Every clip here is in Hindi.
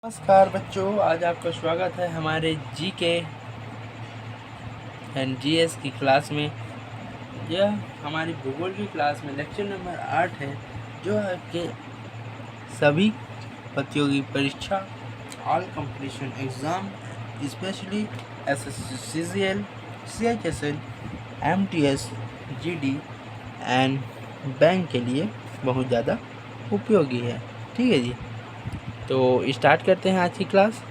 नमस्कार बच्चों, आज आपका स्वागत है हमारे जीके एंड जीएस की क्लास में। यह हमारी भूगोल की क्लास में लेक्चर नंबर 8 है, जो है कि सभी प्रतियोगी परीक्षा all competition exam specially SSCCL, CHSL, MTS, GD and bank के लिए बहुत ज़्यादा उपयोगी है। ठीक है जी, तो स्टार्ट करते हैं आज की क्लास।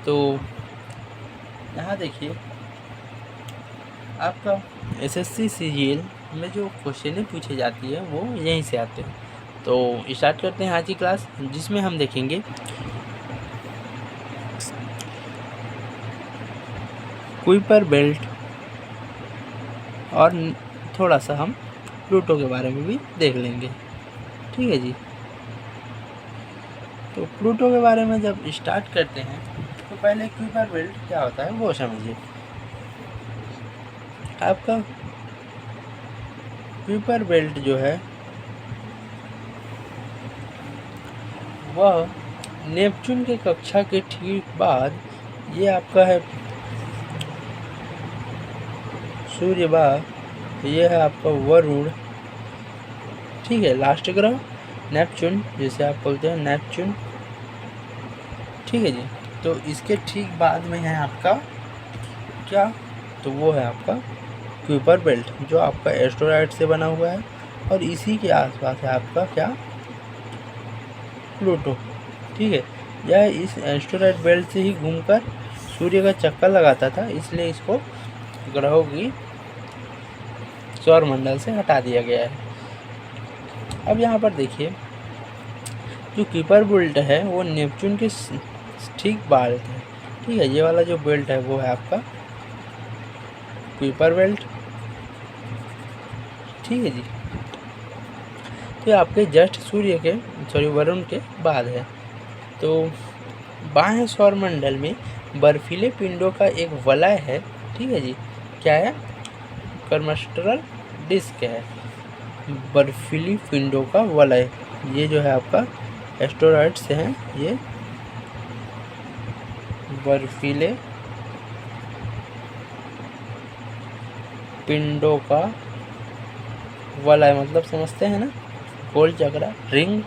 तो यहाँ देखिए, आपका SSC CGL में जो क्वेश्चनें पूछी जाती है वो यहीं से आते हैं। तो स्टार्ट करते हैं आज की क्लास, जिसमें हम देखेंगे कुइपर बेल्ट और थोड़ा सा हम प्लूटो के बारे में भी देख लेंगे। ठीक है जी, तो प्लूटो के बारे में जब स्टार्ट करते हैं तो पहले कुइपर बेल्ट क्या होता है वो समझिए। आपका कुइपर बेल्ट जो है वह नेपच्यून के कक्षा के ठीक बाद, ये आपका है सूर्य बा, ये है आपका वरुण। ठीक है, लास्ट ग्रह नेपच्यून, जिसे आप बोलते हैं नेपच्यून। ठीक है जी, तो इसके ठीक बाद में है आपका क्या, तो वो है आपका कुइपर बेल्ट, जो आपका एस्टेरॉयड से बना हुआ है, और इसी के आसपास है आपका क्या, प्लूटो। ठीक है, यह इस एस्टेरॉयड बेल्ट से ही घूमकर सूर्य का चक्कर लगाता था, इसलिए इसको ग्रहों की सौरमंडल से हटा दिया गया है। अब यहाँ पर देखिए, जो कुइपर बेल्ट है वो नेपच्यून के ठीक बाद है। ठीक है, ये वाला जो बेल्ट है वो है आपका कुइपर बेल्ट। ठीक है जी, तो आपके जस्ट सूर्य के वरुण के बाद है। तो बाह्य सौरमंडल में बर्फीले पिंडों का एक वलय है। ठीक है जी, क्या है, क्रस्टल डिस्क है, बर्फीली पिंडों का वलय। ये जो है आपका एस्टेरॉयड से हैं, ये बर्फीले पिंडों का वलय, मतलब समझते हैं ना, गोल चक्रा रिंग।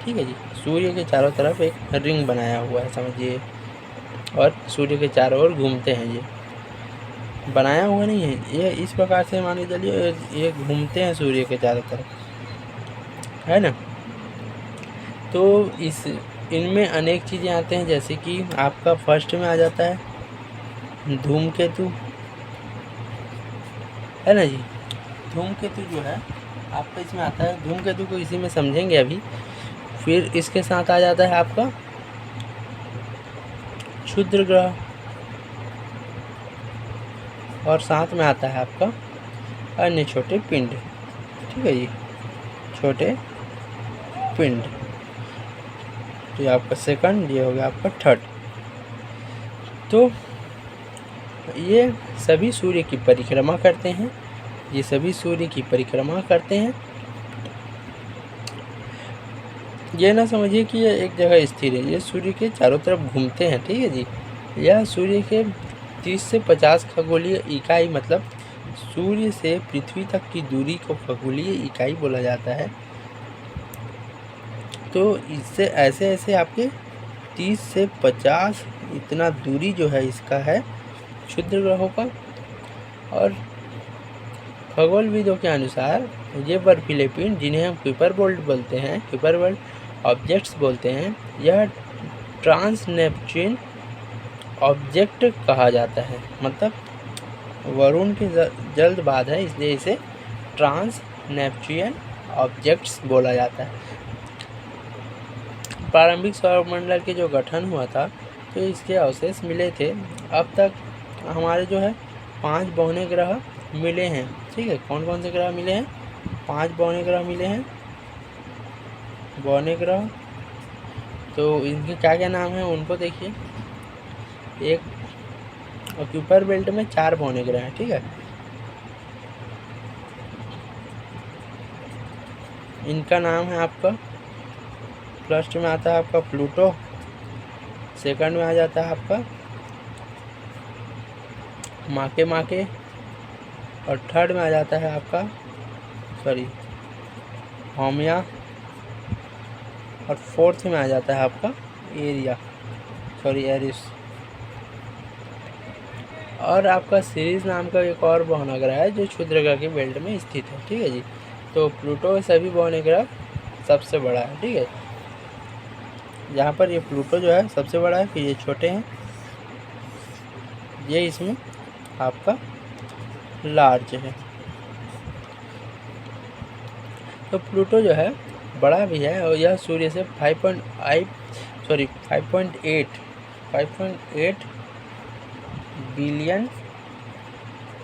ठीक है जी, सूर्य के चारों तरफ एक रिंग बनाया हुआ है समझिए, और सूर्य के चारों ओर घूमते हैं। ये बनाया हुआ नहीं है, ये इस प्रकार से मान के चलिए, ये घूमते हैं सूर्य के चारों तरफ, है ना। तो इनमें अनेक चीज़ें आते हैं, जैसे कि आपका फर्स्ट में आ जाता है धूमकेतु, है ना जी। धूमकेतु जो है आपका इसमें आता है, धूमकेतु को इसी में समझेंगे अभी। फिर इसके साथ आ जाता है आपका क्षुद्र ग्रह, और साथ में आता है आपका अन्य छोटे पिंड। ठीक है जी, छोटे पिंड। तो ये आपका सेकंड, ये हो गया आपका थर्ड। तो ये सभी सूर्य की परिक्रमा करते हैं, ये सभी सूर्य की परिक्रमा करते हैं। ये ना समझिए कि ये एक जगह स्थिर है, ये सूर्य के चारों तरफ घूमते हैं। ठीक है जी, यह सूर्य के 30 से 50 खगोलीय इकाई, मतलब सूर्य से पृथ्वी तक की दूरी को खगोलीय इकाई बोला जाता है। तो इससे ऐसे ऐसे आपके 30 से 50 इतना दूरी जो है इसका है क्षुद्र ग्रहों का। और खगोलविदों के अनुसार ये बर्फीले पिंड, जिन्हें हम कुइपर बेल्ट बोलते हैं, कुइपर बेल्ट ऑब्जेक्ट्स बोलते हैं, यह ट्रांस नेपच्यून ऑब्जेक्ट कहा जाता है। मतलब वरुण के जल्द बाद है, इसलिए इसे ट्रांस नेपच्यून ऑब्जेक्ट्स बोला जाता है। प्रारंभिक सौरमंडल के जो गठन हुआ था, तो इसके अवशेष मिले थे। अब तक हमारे जो है 5 बौने ग्रह मिले हैं। ठीक है, कौन कौन से ग्रह मिले हैं, 5 बौने ग्रह मिले हैं, बौने ग्रह। तो इनके क्या क्या नाम है उनको देखिए। एक कुइपर बेल्ट में 4 बौने ग्रह हैं। ठीक है, इनका नाम है आपका फर्स्ट में आता है आपका प्लूटो, सेकंड में आ जाता है आपका माके, और थर्ड में आ जाता है आपका होमिया, और फोर्थ में आ जाता है आपका एरिस। और आपका सीरीज नाम का एक और उपग्रह है जो क्षुद्रग्रह के बेल्ट में स्थित है, ठीक है जी। तो प्लूटो सभी उपग्रह सबसे बड़ा है, ठीक है। यहाँ पर ये प्लूटो जो है सबसे बड़ा है, फिर ये छोटे हैं, ये इसमें आपका लार्ज है। तो प्लूटो जो है बड़ा भी है, और यह सूर्य से 5.8 बिलियन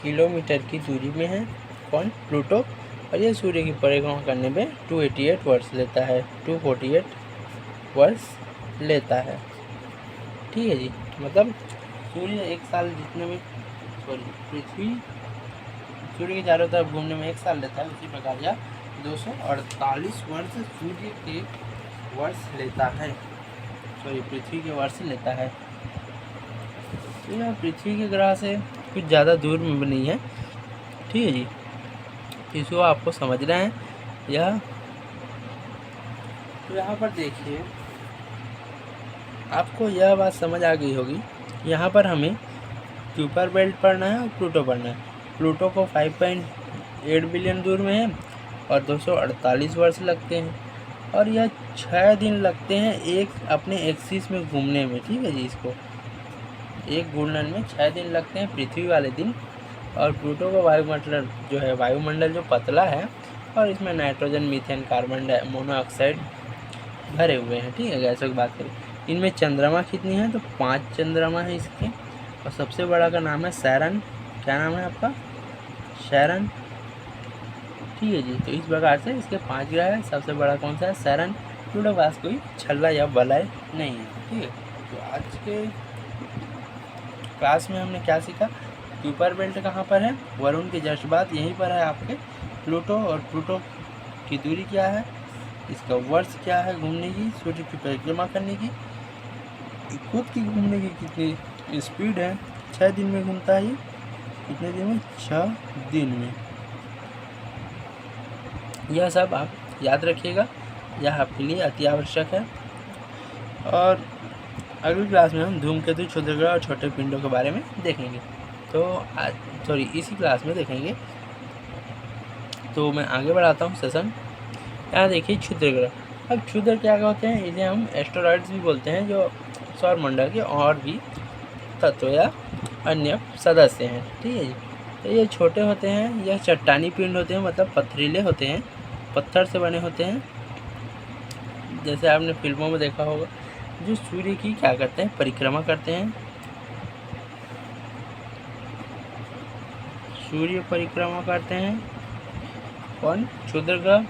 किलोमीटर की दूरी में है कौन, प्लूटो। और यह सूर्य की परिक्रमा करने में 248 वर्ष लेता है, 248 वर्ष लेता है, ठीक है जी। मतलब सूर्य एक साल जितने में पृथ्वी सूर्य के चारों तरफ घूमने में एक साल लेता है, उसी प्रकार यह 248 वर्ष सूर्य के वर्ष लेता है, पृथ्वी के वर्ष लेता है। तो यह पृथ्वी के ग्रह से कुछ ज़्यादा दूर में भी नहीं है, ठीक है जी। इसको आपको समझना है यह। तो यहाँ पर देखिए, आपको यह बात समझ आ गई होगी। यहाँ पर हमें क्यूपर बेल्ट पढ़ना है और प्लूटो पढ़ना है। प्लूटो को 5.8 बिलियन दूर में है और 248 वर्ष लगते हैं, और यह 6 दिन लगते हैं एक अपने एक्सिस में घूमने में, ठीक है जी। इसको एक घूर्णन में 6 दिन लगते हैं पृथ्वी वाले दिन। और प्लूटो का वायुमंडल जो पतला है, और इसमें नाइट्रोजन, मीथेन, कार्बन मोनोऑक्साइड भरे हुए हैं, ठीक है। गैसों की बात करें, इनमें चंद्रमा कितनी है, तो 5 चंद्रमा है इसके, और सबसे बड़ा का नाम है सैरन। क्या नाम है आपका, सैरन, ठीक है जी। तो इस प्रकार से इसके 5 ग्रह है, सबसे बड़ा कौन सा है, सैरन। प्लूटो के पास कोई छल्ला या वलय नहीं है, ठीक है। तो आज के क्लास में हमने क्या सीखा, क्यूपर बेल्ट कहाँ पर है, वरुण के जस्ट बाद यहीं पर है आपके प्लूटो। और प्लूटो की दूरी क्या है, इसका वर्ष क्या है घूमने की, सूर्य की परिक्रमा करने की, खुद की घूमने की कितनी स्पीड है, 6 दिन में घूमता है ये, कितने दिन में, 6 दिन में। यह सब आप याद रखिएगा, यह आपके लिए अति आवश्यक है। और अगली क्लास में हम धूमकेतु, क्षुद्रग्रह और छोटे पिंडों के बारे में देखेंगे। तो इसी क्लास में देखेंगे। तो मैं आगे बढ़ाता हूँ सेशन। यहाँ देखिए क्षुद्रग्रह। अब क्षुद्र क्या होते हैं, इन्हें हम एस्टेरॉइड्स भी बोलते हैं, जो सौरमंडल के और भी तत्व या अन्य सदस्य हैं, ठीक है जी। तो ये छोटे होते हैं, यह चट्टानी पिंड होते हैं, मतलब पथरीले होते हैं, पत्थर से बने होते हैं, जैसे आपने फिल्मों में देखा होगा, जो सूर्य की क्या करते हैं, परिक्रमा करते हैं, सूर्य परिक्रमा करते हैं। कौन, क्षुद्रग्रह,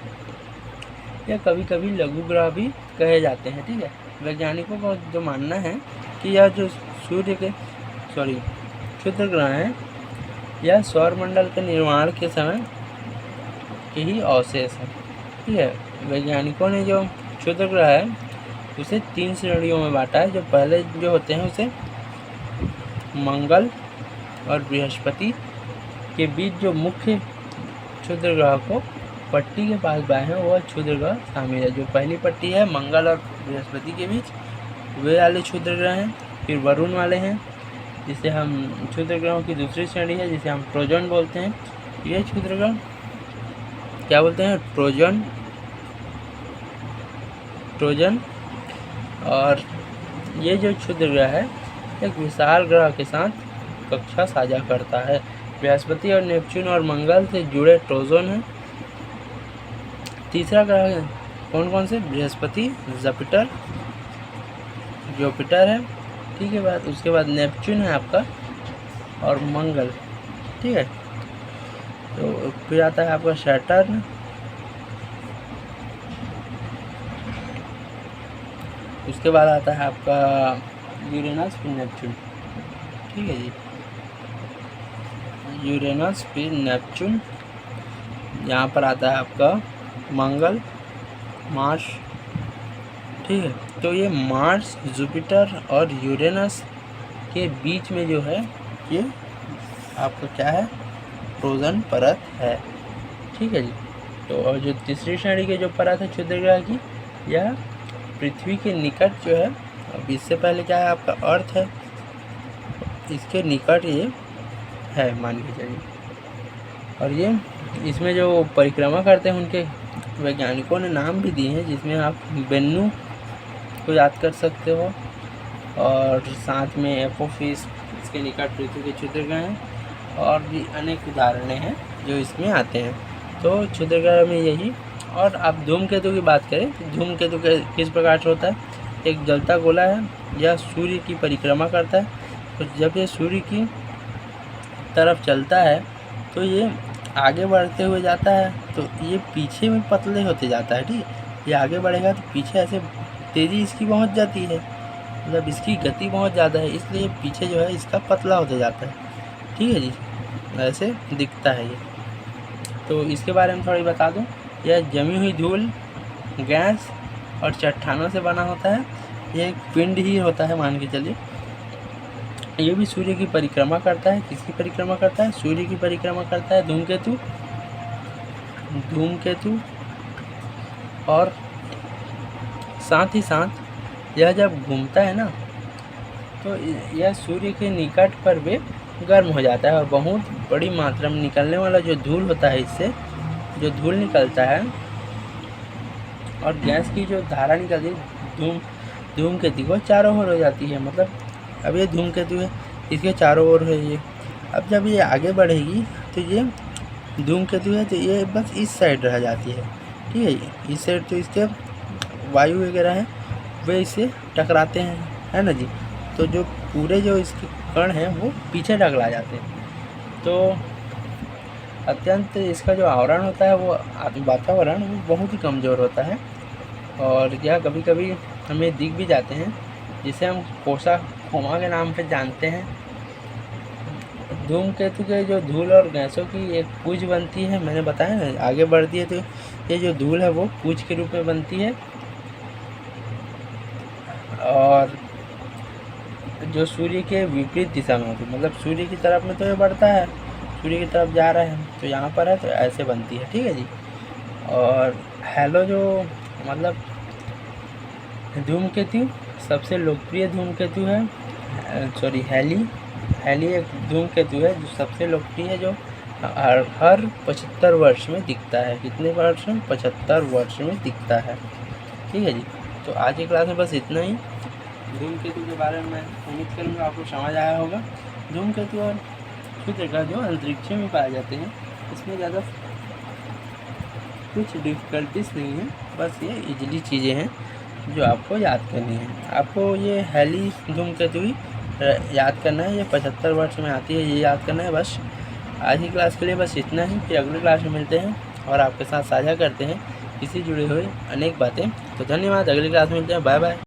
या कभी कभी लघु ग्रह भी कहे जाते हैं, ठीक है। वैज्ञानिकों का जो मानना है कि यह जो सूर्य के क्षुद्रग्रह हैं, यह सौरमंडल के निर्माण के समय के ही अवशेष है, ठीक है। वैज्ञानिकों ने जो क्षुद्रग्रह है उसे 3 श्रेणियों में बांटा है। जो पहले जो होते हैं उसे मंगल और बृहस्पति के बीच जो मुख्य क्षुद्रग्रह को पट्टी के पास बाएं हैं, वह क्षुद्रग्रह शामिल है। जो पहली पट्टी है मंगल और बृहस्पति के बीच, वे वाले क्षुद्रग्रह हैं। फिर वरुण वाले हैं, जिसे हम क्षुद्रग्रहों की दूसरी श्रेणी है, जिसे हम ट्रोजन बोलते हैं। ये क्षुद्रग्रह क्या बोलते हैं, ट्रोजन। और ये जो क्षुद्रग्रह है एक विशाल ग्रह के साथ कक्षा साझा करता है। बृहस्पति और नेपच्यून और मंगल से जुड़े ट्रोजन है। तीसरा ग्रह कौन कौन से, बृहस्पति, जुपिटर है, ठीक है। उसके बाद नेपच्यून है आपका, और मंगल, ठीक है। तो फिर आता है आपका सैटर्न, उसके बाद आता है आपका यूरेनस, फिर नेपच्यून, ठीक है जी। यूरेनस फिर नेपच्यून, यहाँ पर आता है आपका मंगल, मार्स, ठीक है। तो ये मार्स, जुपिटर और यूरेनस के बीच में जो है ये आपका क्या है, फ्रोजन परत है। ठीक है जी। तो और जो तीसरी श्रेणी की जो परत है क्षुद्र ग्रह की, यह पृथ्वी के निकट जो है, अब इससे पहले क्या है आपका अर्थ है, इसके निकट ये है मान के चलिए। और ये इसमें जो परिक्रमा करते हैं उनके वैज्ञानिकों ने नाम भी दिए हैं, जिसमें आप बेन्नू को याद कर सकते हो, और साथ में एपोफिस, इसके निकट पृथ्वी के क्षुद्र ग्रह हैं, और भी अनेक उदाहरणें हैं जो इसमें आते हैं। तो क्षुद्र ग्रह में यही। और आप धूमकेतु की बात करें तो धूमकेतु किस प्रकार से होता है, एक जलता गोला है, यह सूर्य की परिक्रमा करता है। तो जब ये सूर्य की तरफ चलता है तो ये आगे बढ़ते हुए जाता है, तो ये पीछे में पतले होते जाता है। ठीक, ये आगे बढ़ेगा तो पीछे ऐसे तेज़ी इसकी पहुंच जाती है, मतलब इसकी गति बहुत ज़्यादा है, इसलिए पीछे जो है इसका पतला होते जाता है। ठीक है जी, ऐसे दिखता है ये। तो इसके बारे में थोड़ी बता दूं, यह जमी हुई धूल, गैस और चट्टानों से बना होता है। ये एक पिंड ही होता है मान के चलिए। ये भी सूर्य की परिक्रमा करता है। किसकी परिक्रमा करता है, सूर्य की परिक्रमा करता है धूमकेतु। और साथ ही साथ यह जब घूमता है ना, तो यह सूर्य के निकट पर भी गर्म हो जाता है, और बहुत बड़ी मात्रा में निकलने वाला जो धूल होता है, इससे जो धूल निकलता है और गैस की जो धारा निकलती है धूमकेतु को चारों ओर हो जाती है। मतलब अब ये धूमकेतु है, इसके चारों ओर है ये। अब जब ये आगे बढ़ेगी तो ये धूमकेतु है, तो ये बस इस साइड रह जाती है। ठीक है, इस साइड तो इसके वायु वगैरह है वे इससे टकराते हैं, है ना जी। तो जो पूरे जो इसके कण हैं वो पीछे टकरा जाते हैं। तो अत्यंत इसका जो आवरण होता है, वो वातावरण, वो बहुत ही कमज़ोर होता है, और यह कभी कभी हमें दिख भी जाते हैं, जिसे हम कोसा खोमा के नाम पे जानते हैं। धूमकेतु के जो धूल और गैसों की एक पूंछ बनती है, मैंने बताया ना, आगे बढ़ती है तो ये जो धूल है वो पूंछ के रूप में बनती है, और जो सूर्य के विपरीत दिशा में होती है, मतलब सूर्य की तरफ में तो ये बढ़ता है, सूर्य की तरफ जा रहा है, तो यहाँ पर है तो ऐसे बनती है। ठीक है जी। और हैलो जो मतलब धूमकेतु सबसे लोकप्रिय धूमकेतु है, हैली एक धूमकेतु है जो सबसे लोकप्रिय है, जो हर 75 वर्ष में दिखता है। कितने वर्ष में, 75 वर्ष में दिखता है। ठीक है जी। तो आज की क्लास में बस इतना ही। धूमकेतु के बारे में मैं उम्मीद करूँगा आपको समझ आया होगा। धूमकेतु और क्षुद्र ग्रह जो अंतरिक्ष में पाए जाते हैं, इसमें ज़्यादा कुछ डिफ़िकल्टीज नहीं है, बस ये इजली चीज़ें हैं जो आपको याद करनी है। आपको ये हैली धूमकेतु ही याद करना है, ये 75 वर्ष में आती है, ये याद करना है बस। आज की क्लास के लिए बस इतना ही, फिर अगली क्लास में मिलते हैं और आपके साथ साझा करते हैं इससे जुड़े हुए अनेक बातें। तो धन्यवाद, अगली क्लास में मिलते हैं, बाय बाय।